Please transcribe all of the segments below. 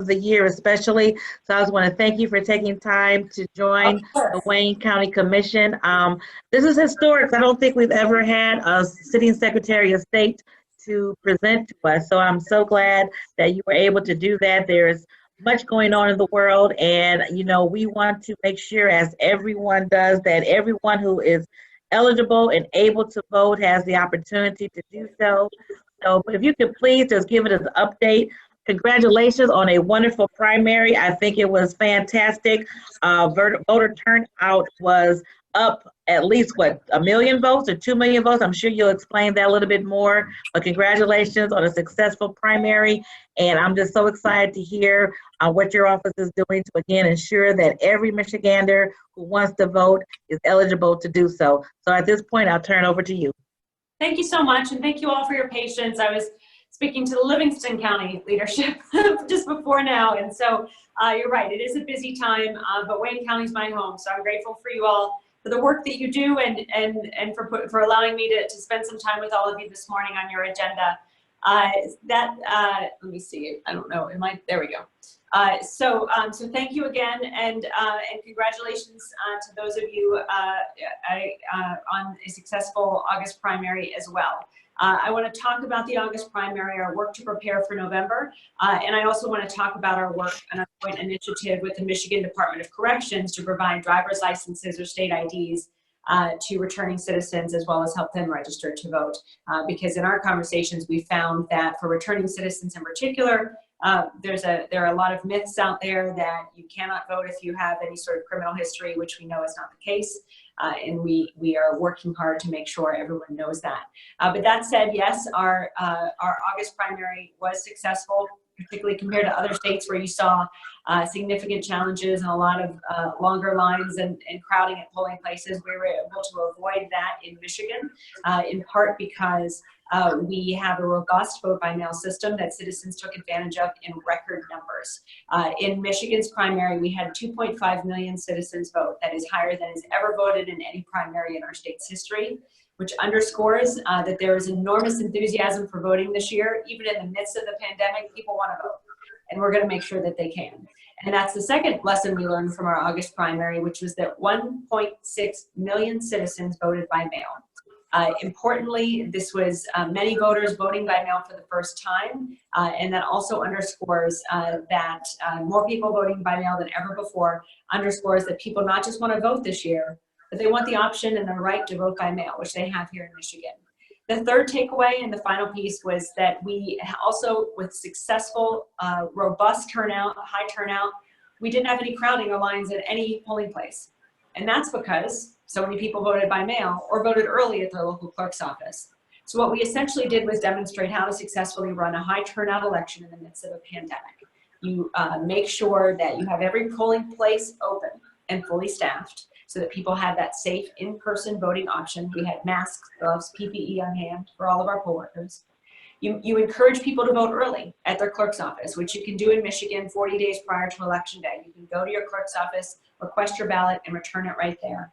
of the year especially. So I just want to thank you for taking time to Of join the course. Wayne County Commission. This is historic. I don't think we've ever had a sitting Secretary of State to present to us. So I'm so glad that you were able to do that. There's much going on in the world, and we want to make sure, as everyone does, that everyone who is eligible and able to vote has the opportunity to do so. So if you could please just give it an update. Congratulations on a wonderful primary. I think it was fantastic. Voter turnout was up at least, what, 1 million votes or 2 million votes? I'm sure you'll explain that a little bit more. But congratulations on a successful primary. And I'm just so excited to hear what your office is doing to, again, ensure that every Michigander who wants to vote is eligible to do so. So at this point, I'll turn over to you. Thank you so much, and thank you all for your patience. I was speaking to the Livingston County leadership just before now, and so you're right, it is a busy time, but Wayne County is my home, so I'm grateful for you all, for the work that you do, and for allowing me to spend some time with all of you this morning on your agenda. Let me see, I don't know, there we go. So thank you again, and congratulations to those of you on a successful August primary as well. I want to talk about the August primary, our work to prepare for November, and I also want to talk about our work and our joint initiative with the Michigan Department of Corrections to provide driver's licenses or state IDs to returning citizens, as well as help them register to vote. Because in our conversations, we found that for returning citizens in particular, there are a lot of myths out there that you cannot vote if you have any sort of criminal history, which we know is not the case. And we are working hard to make sure everyone knows that. But that said, yes, our August primary was successful, particularly compared to other states where you saw significant challenges and a lot of longer lines and crowding at polling places. We were able to avoid that in Michigan, in part because we have a robust vote-by-mail system that citizens took advantage of in record numbers. In Michigan's primary, we had 2.5 million citizens vote. That is higher than has ever voted in any primary in our state's history, which underscores that there is enormous enthusiasm for voting this year. Even in the midst of the pandemic, people want to vote, and we're going to make sure that they can. And that's the second lesson we learned from our August primary, which was that 1.6 million citizens voted by mail. Importantly, this was many voters voting by mail for the first time, and that also underscores that more people voting by mail than ever before underscores that people not just want to vote this year, but they want the option and the right to vote by mail, which they have here in Michigan. The third takeaway and the final piece was that we also, with successful, robust turnout, high turnout, we didn't have any crowding or lines at any polling place. And that's because so many people voted by mail or voted early at their local clerk's office. So what we essentially did was demonstrate how to successfully run a high turnout election in the midst of a pandemic. You make sure that you have every polling place open and fully staffed so that people had that safe in-person voting option. We had masks, gloves, PPE on hand for all of our poll workers. You encourage people to vote early at their clerk's office, which you can do in Michigan 40 days prior to Election Day. You can go to your clerk's office, request your ballot, and return it right there.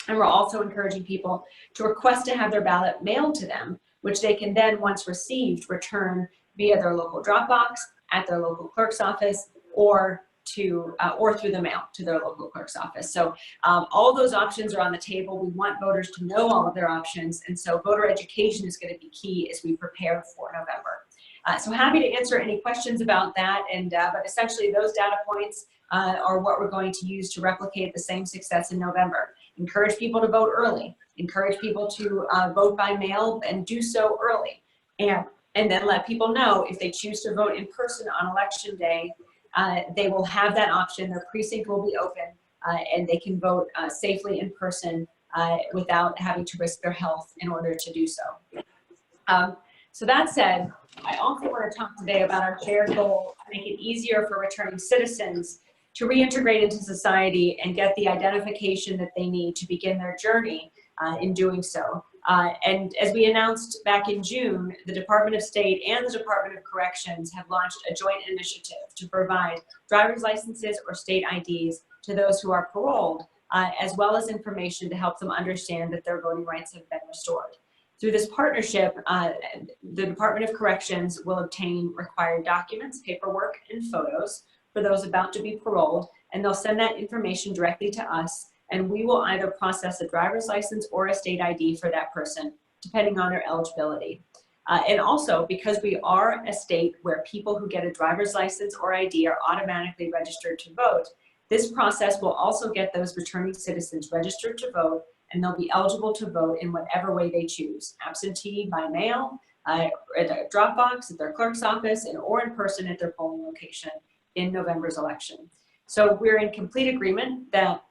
And we're also encouraging people to request to have their ballot mailed to them, which they can then, once received, return via their local drop box, at their local clerk's office, or through the mail to their local clerk's office. So all those options are on the table. We want voters to know all of their options, and so voter education is going to be key as we prepare for November. So happy to answer any questions about that, and but essentially those data points are what we're going to use to replicate the same success in November. Encourage people to vote early, encourage people to vote by mail and do so early, and then let people know if they choose to vote in person on Election Day, they will have that option. Their precinct will be open, and they can vote safely in person without having to risk their health in order to do so. So that said, I also want to talk today about our shared goal to make it easier for returning citizens to reintegrate into society and get the identification that they need to begin their journey in doing so. And as we announced back in June, the Department of State and the Department of Corrections have launched a joint initiative to provide driver's licenses or state IDs to those who are paroled, as well as information to help them understand that their voting rights have been restored. Through this partnership, the Department of Corrections will obtain required documents, paperwork, and photos for those about to be paroled, and they'll send that information directly to us, and we will either process a driver's license or a state ID for that person, depending on their eligibility. And also, because we are a state where people who get a driver's license or ID are automatically registered to vote, this process will also get those returning citizens registered to vote, and they'll be eligible to vote in whatever way they choose, absentee, by mail, at a drop box, at their clerk's office, and or in person at their polling location in November's election. So we're in complete agreement that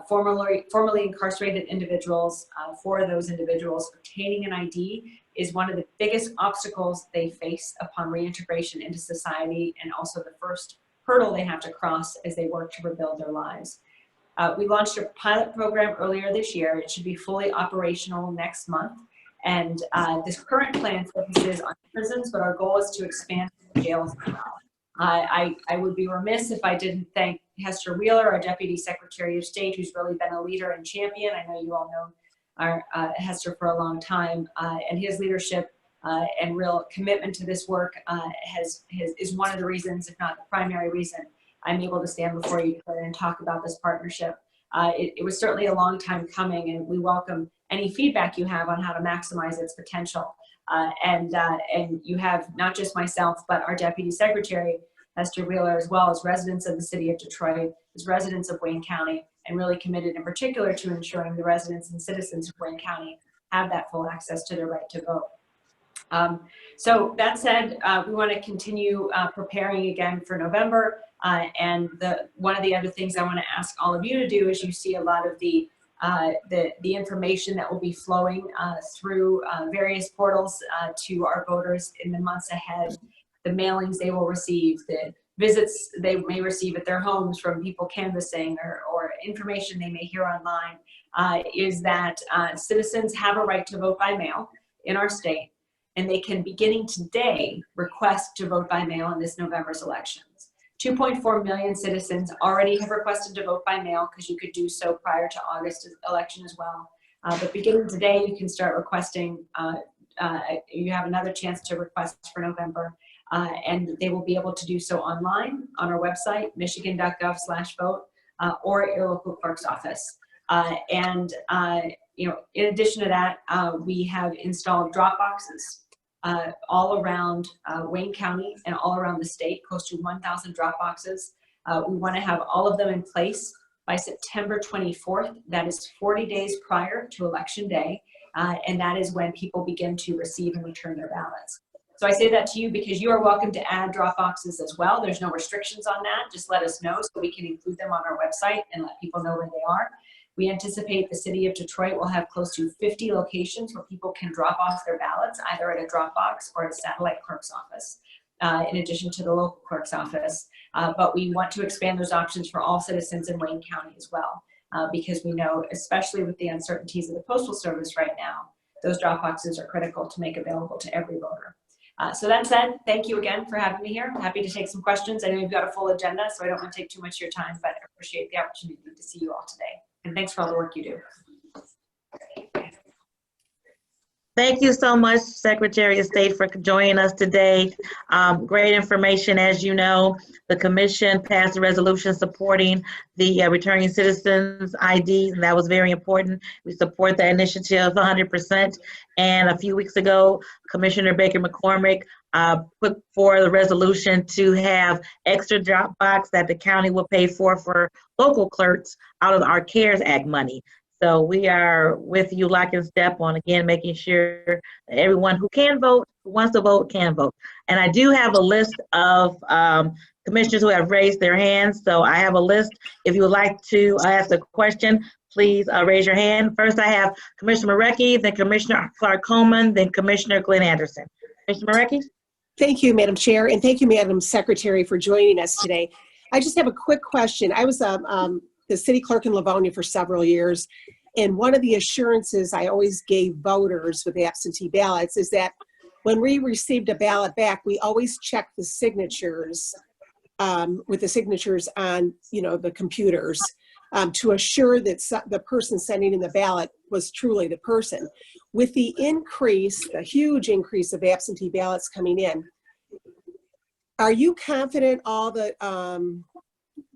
formerly incarcerated individuals, for those individuals, obtaining an ID is one of the biggest obstacles they face upon reintegration into society, and also the first hurdle they have to cross as they work to rebuild their lives. We launched a pilot program earlier this year. It should be fully operational next month. And this current plan focuses on prisons, but our goal is to expand to jails as well. I would be remiss if I didn't thank Hester Wheeler, our Deputy Secretary of State, who's really been a leader and champion. I know you all know our Hester for a long time, and his leadership and real commitment to this work is one of the reasons, if not the primary reason, I'm able to stand before you today and talk about this partnership. It was certainly a long time coming, and we welcome any feedback you have on how to maximize its potential. And you have not just myself, but our Deputy Secretary, Hester Wheeler, as well as residents of the city of Detroit, as residents of Wayne County, and really committed in particular to ensuring the residents and citizens of Wayne County have that full access to their right to vote. So that said, we want to continue preparing again for November. And one of the other things I want to ask all of you to do is you see a lot of the information that will be flowing through various portals to our voters in the months ahead, the mailings they will receive, the visits they may receive at their homes from people canvassing, or information they may hear online, is that citizens have a right to vote by mail in our state, and they can, beginning today, request to vote by mail in this November's elections. 2.4 million citizens already have requested to vote by mail, because you could do so prior to August election as well. But beginning today, you can start requesting, you have another chance to request for November, and they will be able to do so online on our website, michigan.gov/vote, or at your local clerk's office. You know, in addition to that, we have installed drop boxes all around Wayne County and all around the state, close to 1,000 drop boxes. We want to have all of them in place by September 24th. That is 40 days prior to Election Day, and that is when people begin to receive and return their ballots. So I say that to you because you are welcome to add drop boxes as well. There's no restrictions on that. Just let us know so we can include them on our website and let people know where they are. We anticipate the city of Detroit will have close to 50 locations where people can drop off their ballots, either at a drop box or at a satellite clerk's office, in addition to the local clerk's office. But we want to expand those options for all citizens in Wayne County as well, because we know, especially with the uncertainties of the Postal Service right now, those drop boxes are critical to make available to every voter. So that said, thank you again for having me here. I'm happy to take some questions. I know you've got a full agenda, so I don't want to take too much of your time, but I appreciate the opportunity to see you all today. And thanks for all the work you do. Thank you so much, Secretary of State, for joining us today. Great information. As you know, the commission passed a resolution supporting the returning citizens ID, and that was very important. We support that initiative 100%. And a few weeks ago, Commissioner Baker McCormick put forward a resolution to have extra drop box that the county will pay for local clerks out of our CARES Act money. So we are with you lock and step on, again, making sure that everyone who can vote, who wants to vote, can vote. And I do have a list of commissioners who have raised their hands. So I have a list. If you would like to ask a question, please raise your hand. First, I have Commissioner Marecki, then Commissioner Clark Coleman, then Commissioner Glenn Anderson. Commissioner Marecki? Thank you, Madam Chair, and thank you, Madam Secretary, for joining us today. I just have a quick question. I was the city clerk in Livonia for several years, and one of the assurances I always gave voters with absentee ballots is that when we received a ballot back, we always checked the signatures with the signatures on, you know, the computers to assure that the person sending in the ballot was truly the person. with the increase, the huge increase of absentee ballots coming in, are you confident all the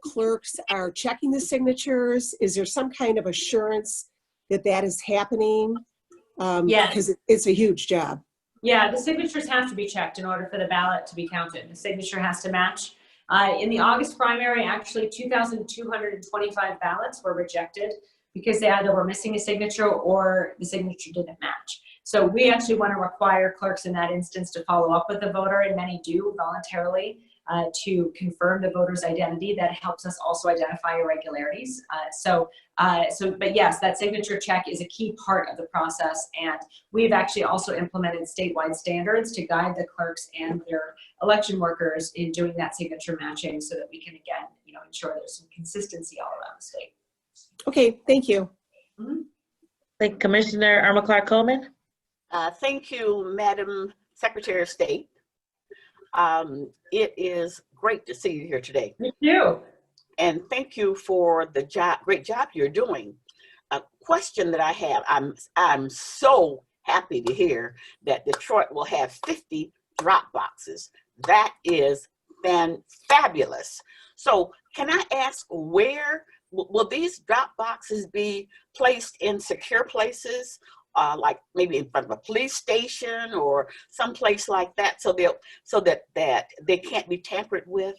clerks are checking the signatures? Is there some kind of assurance that that is happening? Yes. Because it's a huge job. Yeah, the signatures have to be checked in order for the ballot to be counted. The signature has to match. In the August primary, actually 2,225 ballots were rejected because they either were missing a signature or the signature didn't match. So we actually want to require clerks in that instance to follow up with the voter, and many do voluntarily, to confirm the voter's identity. That helps us also identify irregularities. But yes, that signature check is a key part of the process, and we've actually also implemented statewide standards to guide the clerks and their election workers in doing that signature matching, so that we can again, ensure there's some consistency all around the state. Okay, thank you. Mm-hmm. Thank Commissioner Irma Clark Coleman. Thank you, Madam Secretary of State. It is great to see you here today. Me too. And thank you for the great job you're doing. A question that I have, I'm so happy to hear that Detroit will have 50 drop boxes. That is fabulous. So can I ask, where will these drop boxes be placed? In secure places, like maybe in front of a police station or someplace like that, so that they can't be tampered with?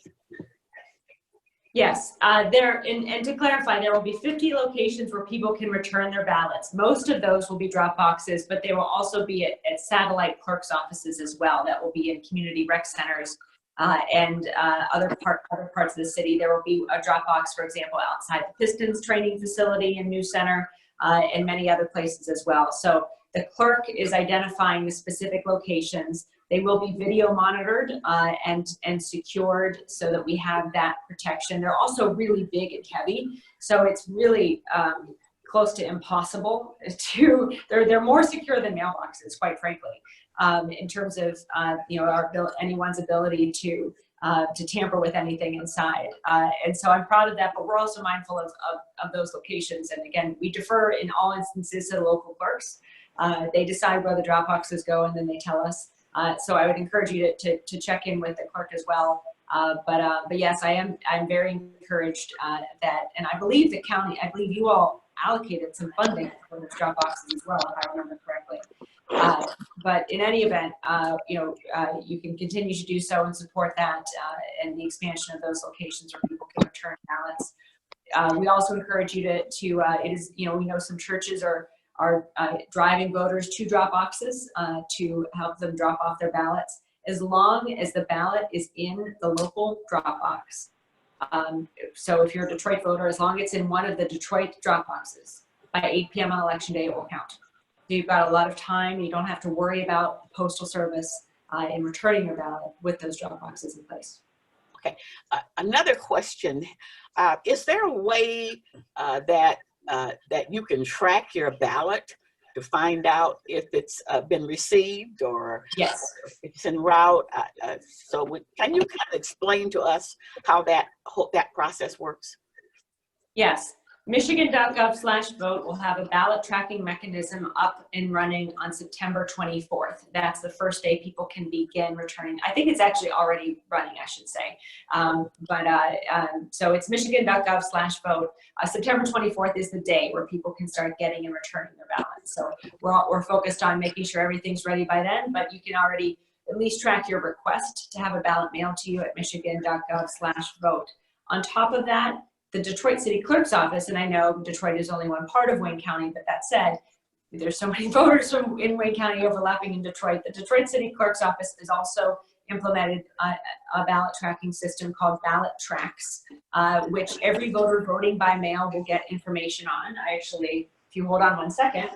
Yes, and to clarify, there will be 50 locations where people can return their ballots. Most of those will be drop boxes, but they will also be at satellite clerks' offices as well. That will be in community rec centers and other parts of the city. There will be a drop box, for example, outside the Pistons training facility and New Center, and many other places as well. So the clerk is identifying the specific locations. They will be video monitored and secured so that we have that protection. They're also really big and heavy, so it's really close to impossible to. They're more secure than mailboxes, quite frankly, in terms of anyone's ability to tamper with anything inside. And so I'm proud of that, but we're also mindful of those locations. And again, we defer in all instances to the local clerks. They decide where the drop boxes go, and then they tell us. So I would encourage you to check in with the clerk as well. But yes, I'm very encouraged that, and I believe you all allocated some funding for those drop boxes as well, if I remember correctly. But in any event, you can continue to do so and support that and the expansion of those locations where people can return ballots. We also encourage you we know some churches are driving voters to drop boxes to help them drop off their ballots, as long as the ballot is in the local drop box. So if you're a Detroit voter, as long as it's in one of the Detroit drop boxes, by 8 p.m. on election day, it will count. So you've got a lot of time. You don't have to worry about the Postal Service in returning your ballot with those drop boxes in place. Okay, another question. Is there a way that you can track your ballot to find out if it's been received, or yes, if it's en route? Can you kind of explain to us how that process works? Yes. Michigan.gov/vote will have a ballot tracking mechanism up and running on September 24th. That's the first day people can begin returning. I think it's actually already running, I should say. So it's Michigan.gov/vote. September 24th is the day where people can start getting and returning their ballots. So we're focused on making sure everything's ready by then, but you can already at least track your request to have a ballot mailed to you at Michigan.gov/vote. On top of that, the Detroit City Clerk's Office, and I know Detroit is only one part of Wayne County, but that said, there's so many voters in Wayne County overlapping in Detroit. The Detroit City Clerk's Office has also implemented a ballot tracking system called Ballot Tracks, which every voter voting by mail will get information on. If you hold on one second,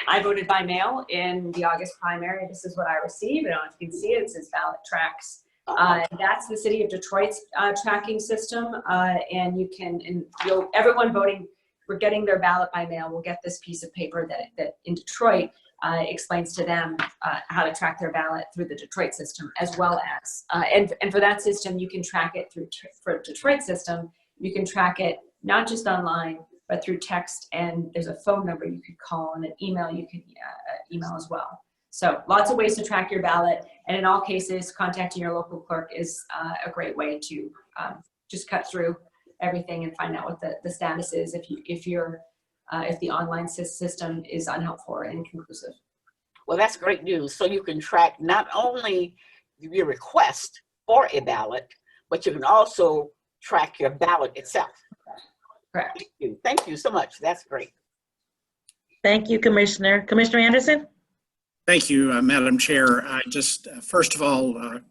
I voted by mail in the August primary. This is what I received. I don't know if you can see it. It says Ballot Tracks. That's the city of Detroit's tracking system, and everyone voting for getting their ballot by mail will get this piece of paper that in Detroit explains to them how to track their ballot through the Detroit system, as well as and for that system you can track it for Detroit system. You can track it not just online, but through text, and there's a phone number you could call and an email you could email as well. So lots of ways to track your ballot, and in all cases, contacting your local clerk is a great way to just cut through everything and find out what the status is if the online system is unhelpful or inconclusive. Well, that's great news. So you can track not only your request for a ballot, but you can also track your ballot itself. Correct. Thank you so much. That's great. Thank you, Commissioner. Commissioner Anderson? Thank you, Madam Chair. I just, first of all,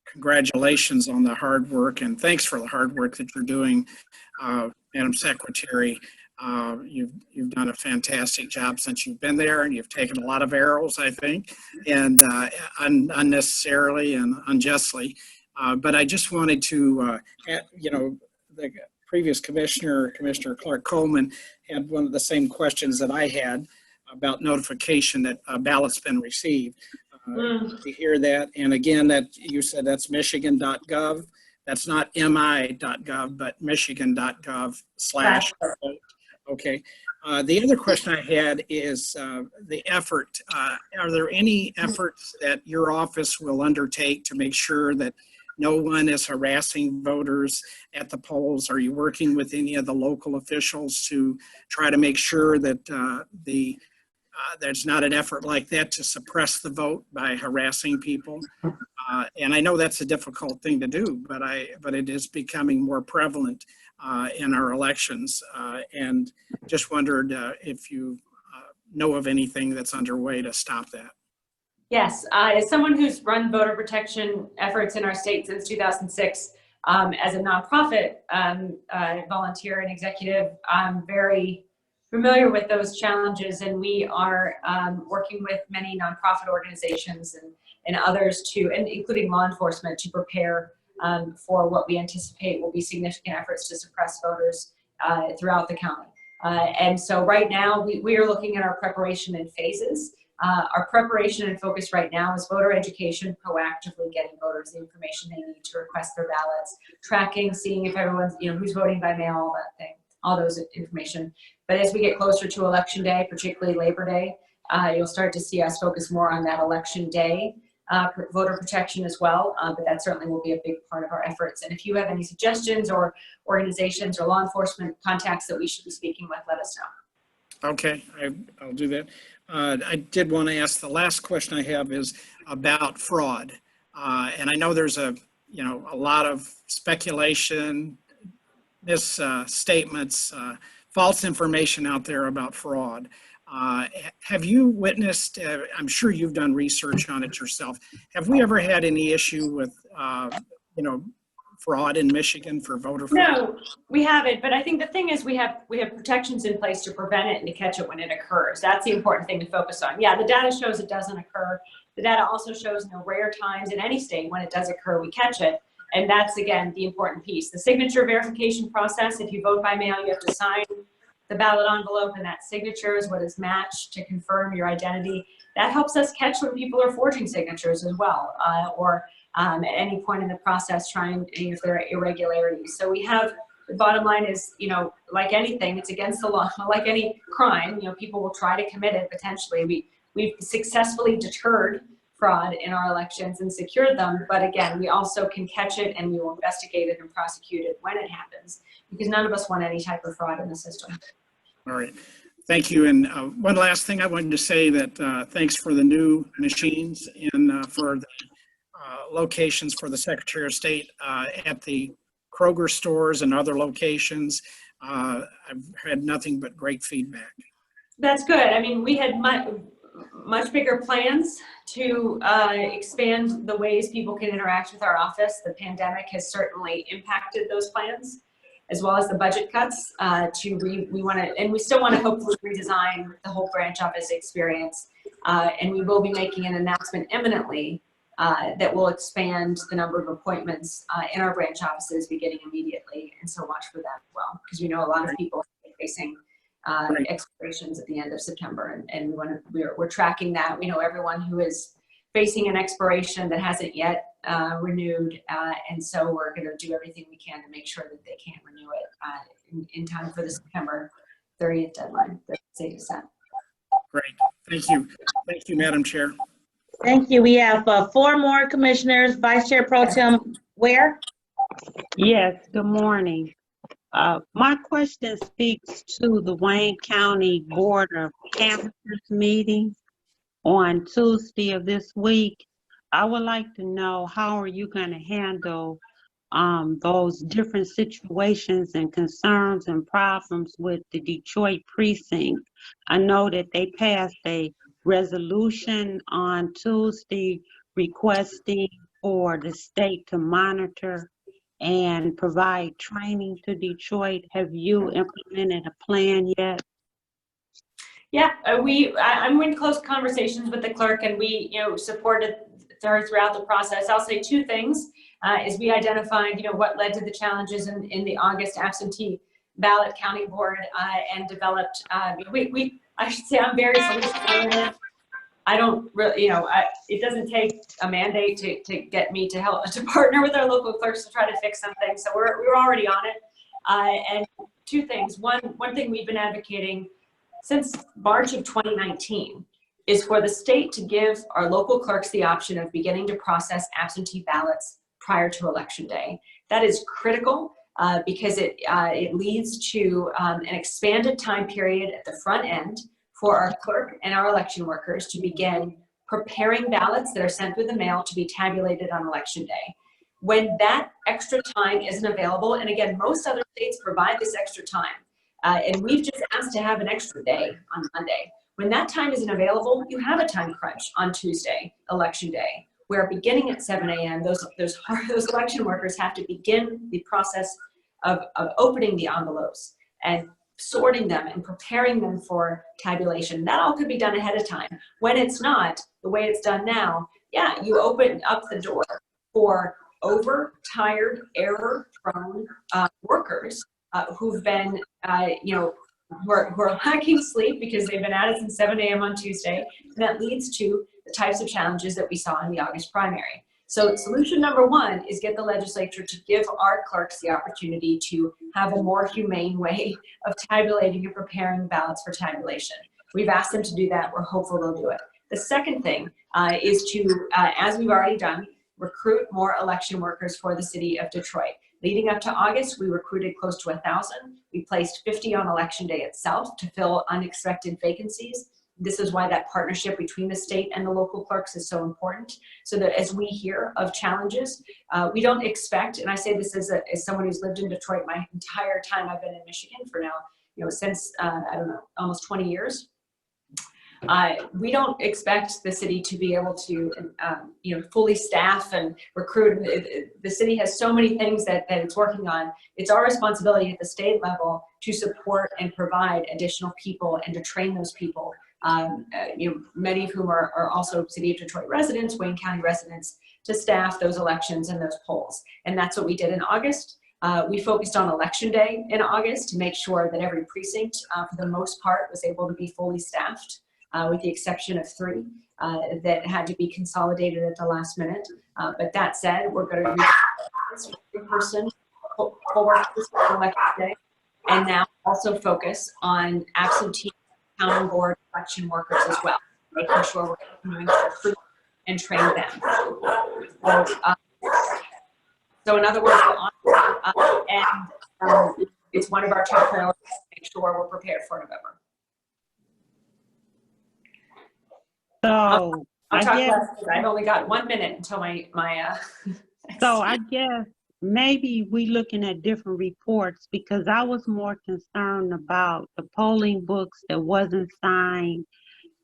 congratulations on the hard work, and thanks for the hard work that you're doing, Madam Secretary. You've done a fantastic job since you've been there, and you've taken a lot of arrows, I think, and unnecessarily and unjustly. But I just wanted to, the previous Commissioner Clark Coleman, had one of the same questions that I had about notification that a ballot's been received. To hear that, and again, that you said that's michigan.gov. That's not mi.gov, but michigan.gov/. Okay. The other question I had is the effort. Are there any efforts that your office will undertake to make sure that no one is harassing voters at the polls? Are you working with any of the local officials to try to make sure that there's not an effort like that to suppress the vote by harassing people? And I know that's a difficult thing to do, but it is becoming more prevalent in our elections. And just wondered if you know of anything that's underway to stop that. Yes, as someone who's run voter protection efforts in our state since 2006, as a nonprofit volunteer and executive, I'm very familiar with those challenges, and we are working with many nonprofit organizations and others and including law enforcement, to prepare for what we anticipate will be significant efforts to suppress voters throughout the county. And so right now we are looking at our preparation in phases. Our preparation and focus right now is voter education, proactively getting voters the information they need to request their ballots, tracking, seeing if everyone's, who's voting by mail, all that thing, all those information. But as we get closer to Election Day, particularly Labor Day, you'll start to see us focus more on that Election Day voter protection as well. But that certainly will be a big part of our efforts. And if you have any suggestions or organizations or law enforcement contacts that we should be speaking with, let us know. Okay, I'll do that. I did want to ask, the last question I have is about fraud. And I know there's a lot of speculation, misstatements, false information out there about fraud. Have you witnessed, I'm sure you've done research on it yourself, have we ever had any issue with, fraud in Michigan for voter fraud? No, we haven't. But I think the thing is we have protections in place to prevent it and to catch it when it occurs. That's the important thing to focus on. Yeah, the data shows it doesn't occur. The data also shows rare times in any state when it does occur, we catch it. And that's, again, the important piece. The signature verification process, if you vote by mail, you have to sign the ballot envelope, and that signature is what is matched to confirm your identity. That helps us catch when people are forging signatures as well, or at any point in the process trying, if there are irregularities. So we have, the bottom line is, like anything, it's against the law. Like any crime, people will try to commit it potentially. We've successfully deterred fraud in our elections and secured them, but again, we also can catch it, and we will investigate it and prosecute it when it happens, because none of us want any type of fraud in the system. All right, thank you. And one last thing I wanted to say, that thanks for the new machines and for the locations for the Secretary of State at the Kroger stores and other locations. I've had nothing but great feedback. That's good. I mean, we had much bigger plans to expand the ways people can interact with our office. The pandemic has certainly impacted those plans, as well as the budget cuts. We want to, and we still want to hopefully redesign the whole branch office experience. And we will be making an announcement imminently that will expand the number of appointments in our branch offices beginning immediately. And so watch for that as well, because we know a lot of people are facing expirations at the end of September, and we're tracking that. We know everyone who is facing an expiration that hasn't yet renewed, and so we're going to do everything we can to make sure that they can renew it in time for the September 30th deadline that the state has set. Great. Thank you. Thank you, Madam Chair. Thank you. We have 4 more commissioners. Vice Chair Pro Tem Ware. Yes, good morning. My question speaks to the Wayne County Board of Canvassers meeting on Tuesday of this week. I would like to know, how are you going to handle those different situations and concerns and problems with the Detroit precinct? I know that they passed a resolution on Tuesday requesting for the state to monitor and provide training to Detroit. Have you implemented a plan yet? Yeah, I'm in close conversations with the clerk, and we, supported her throughout the process. I'll say 2 things. Is we identified, what led to the challenges in the August absentee ballot counting board, and developed. I should say I'm very solution-oriented. I don't really, it doesn't take a mandate to get me to help to partner with our local clerks to try to fix something. So we're already on it. And 2 things. One thing we've been advocating since March of 2019 is for the state to give our local clerks the option of beginning to process absentee ballots prior to Election Day. That is critical because it leads to an expanded time period at the front end for our clerk and our election workers to begin preparing ballots that are sent through the mail to be tabulated on Election Day. When that extra time isn't available, and again, most other states provide this extra time, and we've just asked to have an extra day on Monday. When that time isn't available, you have a time crunch on Tuesday, Election Day, where beginning at 7 a.m., those election workers have to begin the process of opening the envelopes and sorting them and preparing them for tabulation. That all could be done ahead of time. When it's not, the way it's done now, yeah, you open up the door for overtired, error-prone workers who've been, who are lacking sleep because they've been at it since 7 a.m. on Tuesday, and that leads to the types of challenges that we saw in the August primary. So solution number 1 is get the legislature to give our clerks the opportunity to have a more humane way of tabulating and preparing ballots for tabulation. We've asked them to do that. We're hopeful they'll do it. The second thing is to, as we've already done, recruit more election workers for the city of Detroit. Leading up to August, we recruited close to 1,000. We placed 50 on Election Day itself to fill unexpected vacancies. This is why that partnership between the state and the local clerks is so important, so that as we hear of challenges, we don't expect, and I say this as someone who's lived in Detroit my entire time. I've been in Michigan for now, since, I don't know, almost 20 years. We don't expect the city to be able to, fully staff and recruit. The city has so many things that it's working on. It's our responsibility at the state level to support and provide additional people and to train those people. Many of whom are also City of Detroit residents, Wayne County residents, to staff those elections and those polls. And that's what we did in August. We focused on Election Day in August to make sure that every precinct, for the most part, was able to be fully staffed, with the exception of 3 that had to be consolidated at the last minute. But that said, we're going to use in-person poll workers for Election Day, and now also focus on absentee counting board election workers as well, making sure we're continuing to recruit and train them. So in other words, we're on, and it's one of our top priorities to make sure we're prepared for November. So I'll talk less because I've only got 1 minute until my So I guess maybe we looking at different reports, because I was more concerned about the polling books that wasn't signed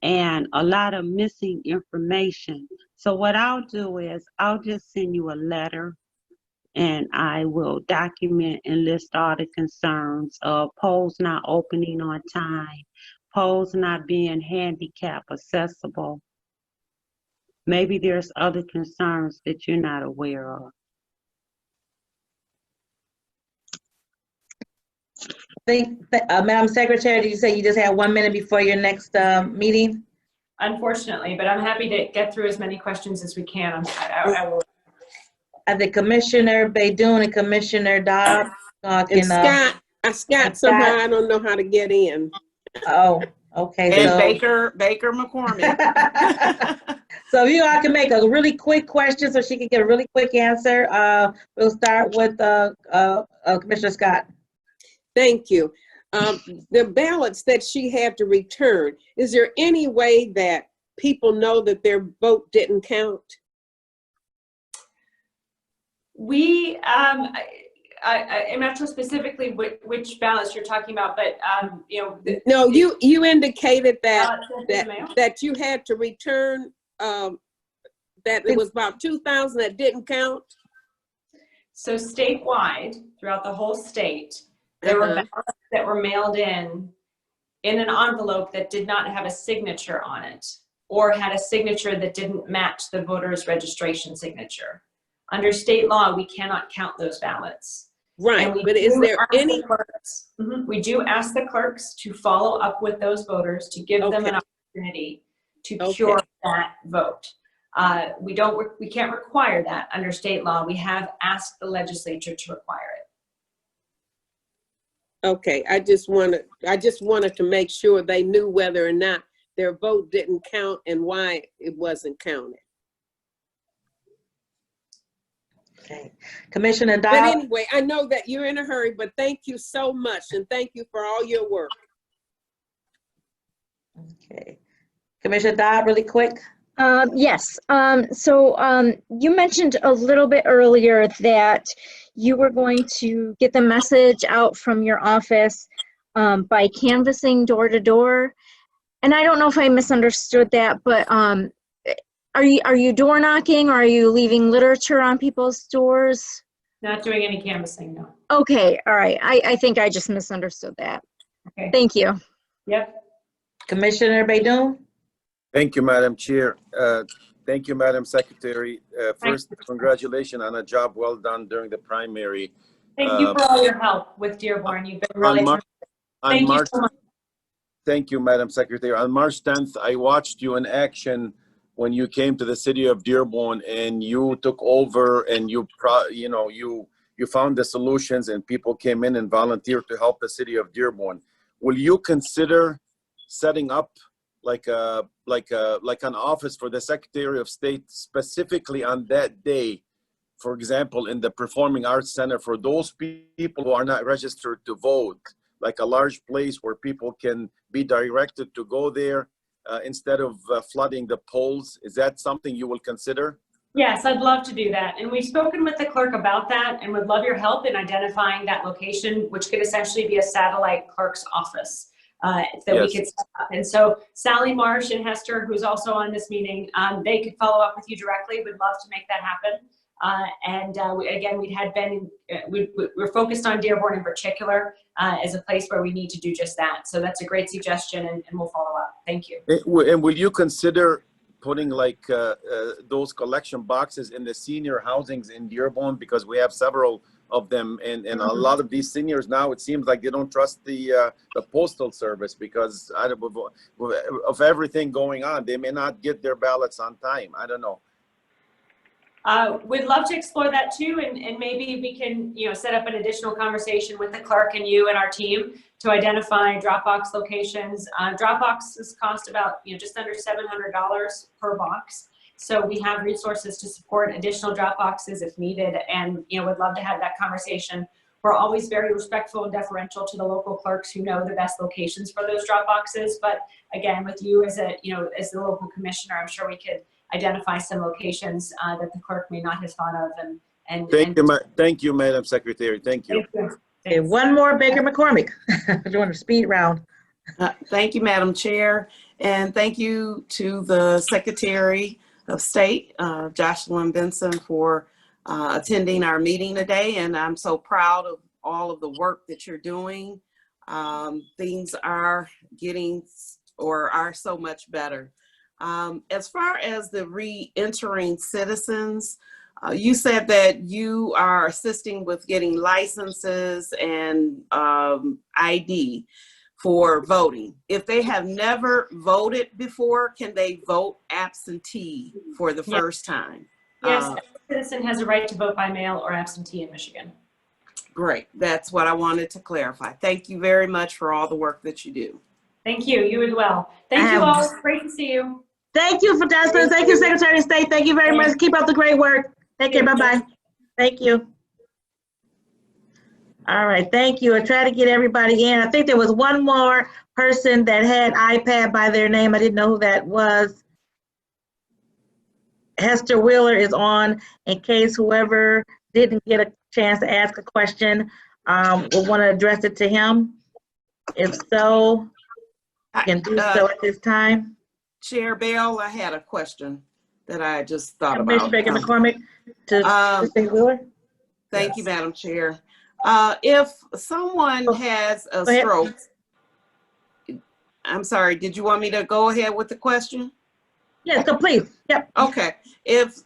and a lot of missing information. So what I'll do is I'll just send you a letter and I will document and list all the concerns of polls not opening on time, polls not being handicap accessible. Maybe there's other concerns that you're not aware of. Madam Secretary, did you say you just had 1 minute before your next meeting? unfortunately, but I'm happy to get through as many questions as we can. I will. The Commissioner Baidoon and Commissioner Dodd And Scott, somehow I don't know how to get in. Oh, okay. And So, Baker McCormick. so if you all can make a really quick question so she can get a really quick answer. We'll start with Commissioner Scott. Thank you. The ballots that she had to return, is there any way that people know that their vote didn't count? We, I'm not sure specifically which ballots you're talking about, but No, you indicated that ballots sent in the mail? that you had to return, that it was about 2,000 that didn't count. So statewide, throughout the whole state, there were ballots that were mailed in an envelope that did not have a signature on it, or had a signature that didn't match the voter's registration signature. Under state law, we cannot count those ballots. Right, but is there any? We do ask the clerks to follow up with those voters to give them an opportunity to cure that vote. We can't require that under state law. We have asked the legislature to require it. Okay, I just wanted to make sure they knew whether or not their vote didn't count and why it wasn't counted. Okay. Commissioner Dodd. But anyway, I know that you're in a hurry, but thank you so much, and thank you for all your work. Okay. Commissioner Dodd, really quick. Yes. You mentioned a little bit earlier that you were going to get the message out from your office by canvassing door to door. And I don't know if I misunderstood that, but are you door knocking, or are you leaving literature on people's doors? Not doing any canvassing, no. Okay, all right. I think I just misunderstood that. Okay. Thank you. Yep. Commissioner Baidoon. Thank you, Madam Chair. Thank you, Madam Secretary. First, congratulations on a job well done during the primary. Thank you for all your help with Dearborn. You've been really terrific. Thank you so much. Thank you, Madam Secretary. On March 10th, I watched you in action when you came to the city of Dearborn, and you took over, and you found the solutions, and people came in and volunteered to help the city of Dearborn. Will you consider setting up like an office for the Secretary of State specifically on that day, for example, in the Performing Arts Center, for those people who are not registered to vote, like a large place where people can be directed to go there instead of flooding the polls? Is that something you will consider? Yes, I'd love to do that. And we've spoken with the clerk about that and would love your help in identifying that location, which could essentially be a satellite clerk's office we could set up. And so Sally Marsh and Hester, who's also on this meeting, they could follow up with you directly. We'd love to make that happen. We're focused on Dearborn in particular as a place where we need to do just that. So that's a great suggestion, and we'll follow up. Thank you. And will you consider putting those collection boxes in the senior housings in Dearborn, because we have several of them, and a lot of these seniors now, it seems like they don't trust the postal service because of everything going on. They may not get their ballots on time. I don't know. We'd love to explore that too, and maybe we can, set up an additional conversation with the clerk and you and our team to identify drop box locations. Drop boxes cost about, just under $700 per box. So we have resources to support additional drop boxes if needed, and would love to have that conversation. We're always very respectful and deferential to the local clerks who know the best locations for those drop boxes. But again, with you as the local commissioner, I'm sure we could identify some locations that the clerk may not have thought of. Thank you, Madam Secretary. Thank you. Okay, one more, Baker McCormick. Doing a speed round. Thank you, Madam Chair, and thank you to the Secretary of State, Jocelyn Benson, for attending our meeting today. And I'm so proud of all of the work that you're doing. Things are are so much better. As far as the re-entering citizens, you said that you are assisting with getting licenses and ID. for voting. If they have never voted before, can they vote absentee for the Yes. first time? Yes, every citizen has a right to vote by mail or absentee in Michigan. Great. That's what I wanted to clarify. Thank you very much for all the work that you do. Thank you. You as well. Thank you all. Great to see you. Thank you for Jocelyn. Thank you, Secretary of State. Thank you very much. Keep up the great work. Take care. Bye-bye. Thank you. All right, thank you. I try to get everybody in. I think there was one more person that had iPad by their name. I didn't know who that was. Hester Wheeler is on in case whoever didn't get a chance to ask a question will want to address it to him. If so, you can do so at this time. Chair Bell, I had a question that I just thought Commissioner about. Baker McCormick to Mr. Wheeler. Thank you, Madam Chair. If someone has a stroke, I'm sorry, did you want me to go ahead with the question? Yes, so please. Yep. Okay. If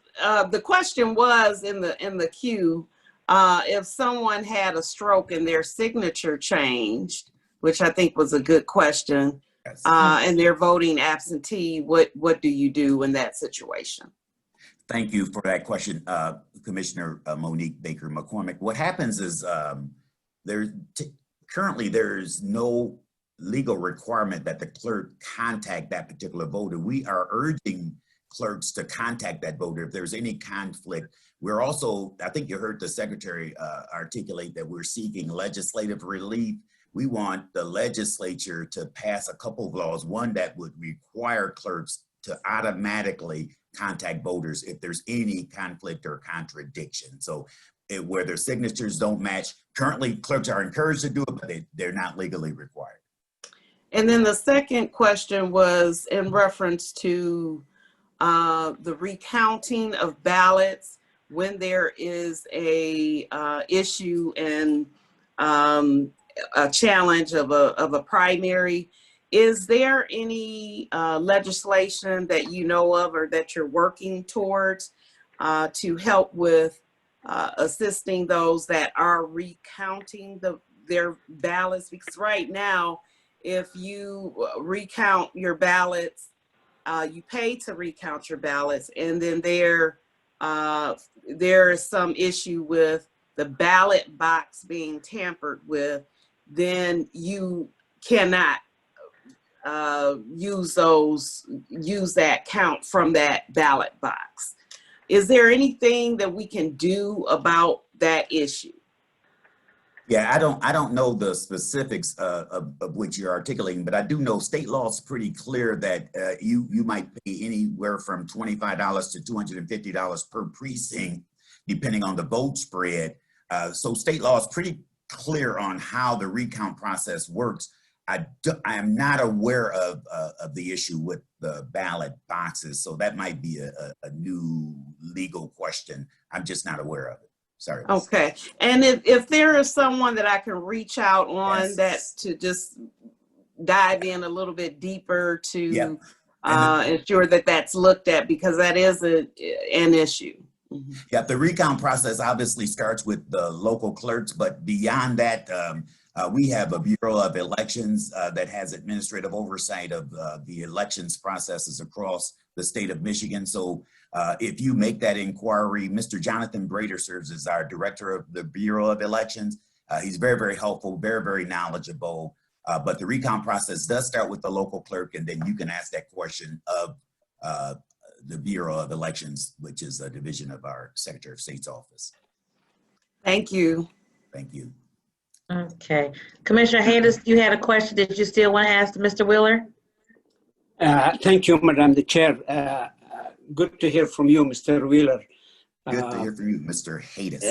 the question was in the queue, if someone had a stroke and their signature changed, which I think was a good question, Yes. and they're voting absentee, what do you do in that situation? Thank you for that question, Commissioner Monique Baker McCormick. What happens is currently there's no legal requirement that the clerk contact that particular voter. We are urging clerks to contact that voter if there's any conflict. We're also, I think you heard the Secretary articulate that we're seeking legislative relief. We want the legislature to pass a couple of laws, one that would require clerks to automatically contact voters if there's any conflict or contradiction. So where their signatures don't match, currently clerks are encouraged to do it, but they're not legally required. And then the second question was in reference to the recounting of ballots when there is a issue and a challenge of a primary. Is there any legislation that you know of or that you're working towards to help with assisting those that are recounting their ballots? Because right now, if you recount your ballots, you pay to recount your ballots, and then there is some issue with the ballot box being tampered with, then you cannot use that count from that ballot box. Is there anything that we can do about that issue? Yeah, I don't know the specifics of which you're articulating, but I do know state law is pretty clear that you might pay anywhere from $25 to $250 per precinct, depending on the vote spread. So state law is pretty clear on how the recount process works. I am not aware of the issue with the ballot boxes, so that might be a new legal question. I'm just not aware of it. Sorry. Okay. And if there is someone that I can reach out on, Yes. that's to just dive in a little bit deeper to Yeah. ensure that that's looked at, because that is an issue. Mm-hmm. Yeah, the recount process obviously starts with the local clerks, but beyond that, we have a Bureau of Elections that has administrative oversight of the elections processes across the state of Michigan. So if you make that inquiry, Mr. Jonathan Brader serves as our director of the Bureau of Elections. He's very, very helpful, very, very knowledgeable. But the recount process does start with the local clerk, and then you can ask that question of the Bureau of Elections, which is a division of our Secretary of State's office. Thank you. Thank you. Okay. Commissioner Hayes, you had a question that you still want to ask Mr. Wheeler? Thank you, Madam the Chair. Good to hear from you, Mr. Wheeler. Good to hear from you, Mr. Hayes.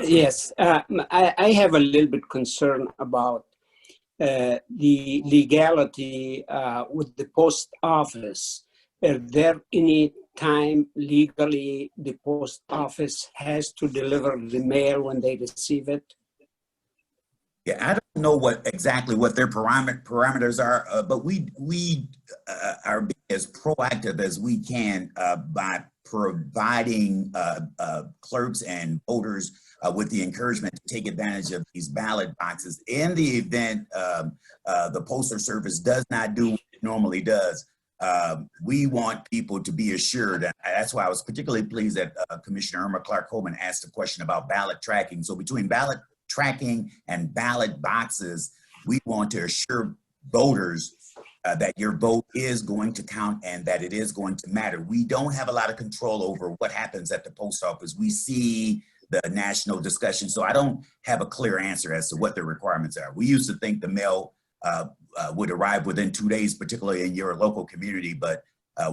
Yes, I have a little bit concern about the legality with the post office. Are there any time legally the post office has to deliver the mail when they receive it? Yeah, I don't know exactly what their parameters are, but we are being as proactive as we can by providing clerks and voters with the encouragement to take advantage of these ballot boxes in the event the Postal Service does not do what it normally does. We want people to be assured, and that's why I was particularly pleased that Commissioner Irma Clark-Coleman asked a question about ballot tracking. So between ballot tracking and ballot boxes, we want to assure voters that your vote is going to count and that it is going to matter. We don't have a lot of control over what happens at the post office. We see the national discussion, so I don't have a clear answer as to what the requirements are. We used to think the mail would arrive within 2 days, particularly in your local community, but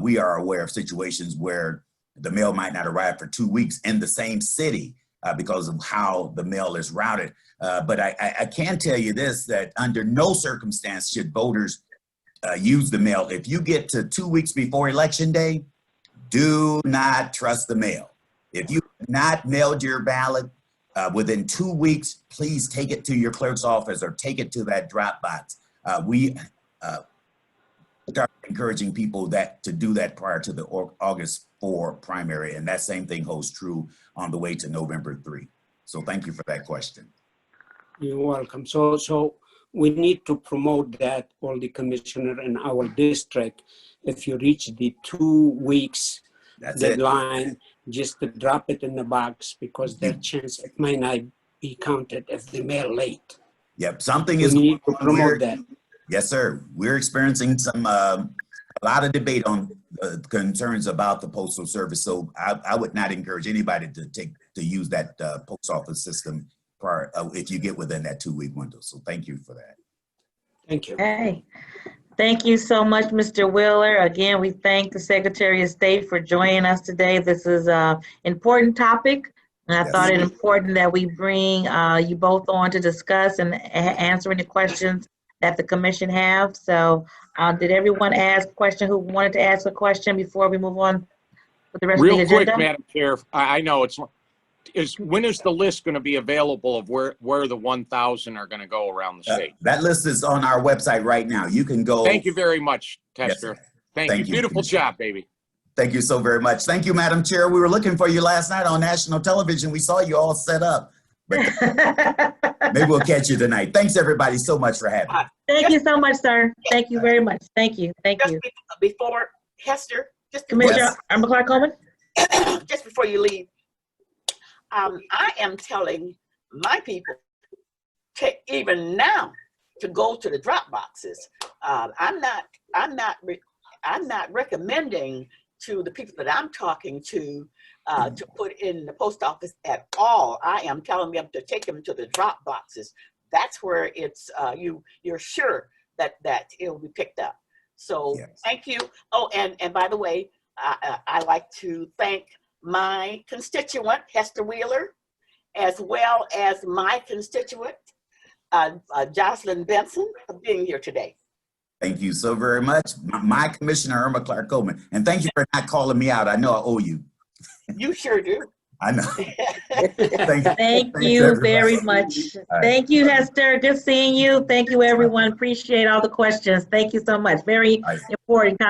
we are aware of situations where the mail might not arrive for 2 weeks in the same city because of how the mail is routed. But I can tell you this, that under no circumstance should voters use the mail. If you get to 2 weeks before Election Day, do not trust the mail. If you have not mailed your ballot within 2 weeks, please take it to your clerk's office or take it to that drop box. We start encouraging people to do that prior to the August 4 primary, and that same thing holds true on the way to November 3. So thank you for that question. You're welcome. So we need to promote that, all the commissioner in our district. If you reach the 2 weeks deadline, just to drop it in the box, because there's a chance it might not be counted if they mail late. Yep, something We is need to promote that. Yes, sir. We're experiencing some a lot of debate on concerns about the Postal Service. So I would not encourage anybody to use that post office system prior, if you get within that 2 week window. So thank you for that. Thank you. Hey, thank you so much, Mr. Wheeler. Again, we thank the Secretary of State for joining us today. This is an important topic, and I thought it important that we bring you both on to discuss and answer any questions that the commission have. So did everyone ask a question who wanted to ask a question before we move on with the rest of the agenda? Real quick, Madam Chair, I know when is the list going to be available of where the 1,000 are going to go around the state? That list is on our website right now. You can go. Thank you very much, Tester. Yes, Thank you. Beautiful job, baby. Thank you so very much. Thank you, Madam Chair. We were looking for you last night on national television. We saw you all set up. But maybe we'll catch you tonight. Thanks, everybody, so much for having me. Thank you so much, sir. Thank you very much. Thank you. Thank you. Before Hester, Commissioner Irma Clark-Coleman? Just before you leave, I am telling my people, even now, to go to the drop boxes. I'm not recommending to the people that I'm talking to put in the post office at all. I am telling them to take them to the drop boxes. That's where it's you're sure that it will be picked up. So thank you. Oh, and by the way, I like to thank my constituent, Hester Wheeler, as well as my constituent, Jocelyn Benson, for being here today. Thank you so very much. My Commissioner Irma Clark-Coleman. And thank you for not calling me out. I know I owe you. You sure do. I know. Thank you very much. Right. Thank you, Hester. Good seeing you. Thank you, everyone. Appreciate all the questions. Thank you so much. Very important.